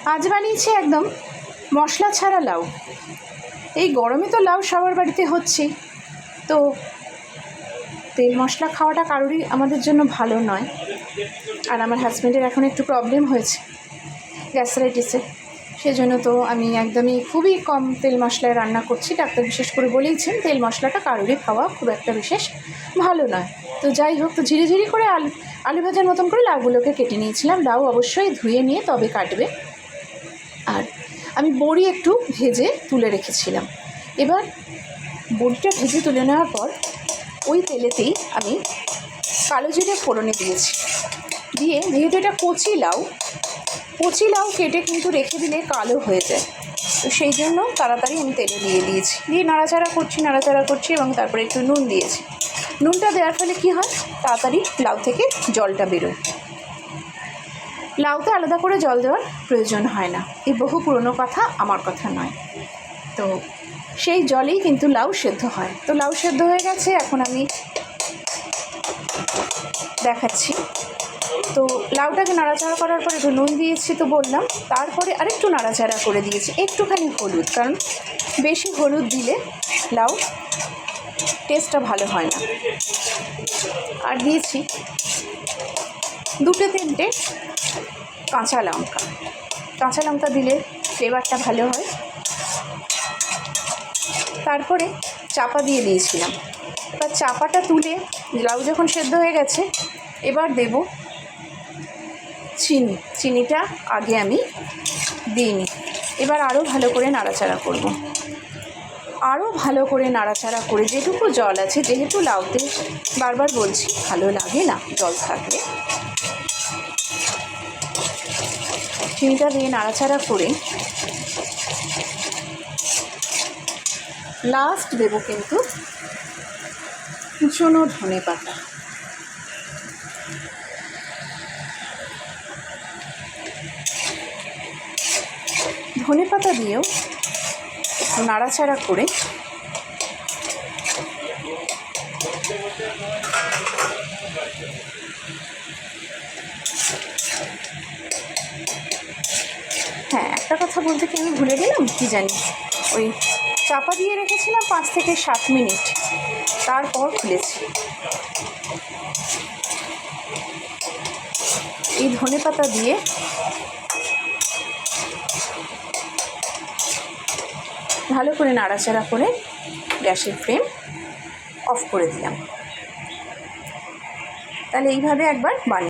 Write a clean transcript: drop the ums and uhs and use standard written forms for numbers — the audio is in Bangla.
আজ বানিয়েছি একদম মশলা ছাড়া লাউ। এই গরমে তো লাউ সবার বাড়িতে হচ্ছে, তো তেল মশলা খাওয়াটা কারোরই আমাদের জন্য ভালো নয়। আর আমার হাজব্যান্ডের এখন একটু প্রবলেম হয়েছে গ্যাস্ট্রাইটিসে, সেজন্য তো আমি একদমই খুবই কম তেল মশলায় রান্না করছি। ডাক্তার বিশেষ করে বলেইছেন তেল মশলাটা কারোরই খাওয়া খুব একটা বিশেষ ভালো নয়। তো যাই হোক, তো ঝিরিঝিরি করে আলু ভাজার মতন করে লাউগুলোকে কেটে নিয়েছিলাম। লাউ অবশ্যই ধুয়ে নিয়ে তবে কাটবে। আর আমি বড়ি একটু ভেজে তুলে রেখেছিলাম। এবার বড়িটা ভেজে তুলে নেওয়ার পর ওই তেলেতেই আমি কালো জিরে ফোড়নে দিয়েছি। দিয়ে যেহেতু এটা কচি লাউ কেটে কিন্তু রেখে দিলে কালো হয়ে যায়, তো সেই জন্য তাড়াতাড়ি আমি তেলে দিয়ে দিয়েছি। দিয়ে নাড়াচাড়া করছি এবং তারপরে একটু নুন দিয়েছি। নুনটা দেওয়ার ফলে কী হয়, তাড়াতাড়ি লাউ থেকে জলটা বেরোয়। লাউতে আলাদা করে জল দেওয়ার প্রয়োজন হয় না, এই বহু পুরনো কথা, আমার কথা নয়। তো সেই জলেই কিন্তু লাউ সেদ্ধ হয়। তো লাউ সেদ্ধ হয়ে গেছে, এখন আমি দেখাচ্ছি। তো লাউটাকে নাড়াচাড়া করার পরে একটু নুন দিয়েছি তো বললাম, তারপরে আরেকটু নাড়াচাড়া করে দিয়েছি, একটুখানি হলুদ, কারণ বেশি হলুদ দিলে লাউ টেস্টটা ভালো হয় না। আর দিয়েছি 2-3টে কাঁচা লঙ্কা দিলে ফ্লেভারটা ভালো হয়। তারপরে চাপা দিয়ে দিয়েছিলাম। এবার চাপাটা তুলে লাউ যখন সেদ্ধ হয়ে গেছে, এবার দেব চিনিটা আগে আমি দিইনি। এবার আরও ভালো করে নাড়াচাড়া করব। আরও ভালো করে নাড়াচাড়া করে যেটুকু জল আছে, যেহেতু লাউতে বারবার বলছি ভালো লাগে না জল থাকলে, চিনিটা দিয়ে নাড়াচাড়া করে লাস্ট দেব কিন্তু কুচনো ধনেপাতা। ধনেপাতা দিয়েও নাড়াচাড়া করে হ্যাঁ, একটা কথা বলতে কি আমি ভুলে গেলাম, কি জানি, ওই চাপা দিয়ে রেখেছিলাম 5 থেকে 7 মিনিট, তারপর খুলেছি। এই ধনেপাতা দিয়ে ভালো করে নাড়াচাড়া করে গ্যাসের ফ্লেম অফ করে দিলাম। তাহলে এইভাবে একবার বানিয়ে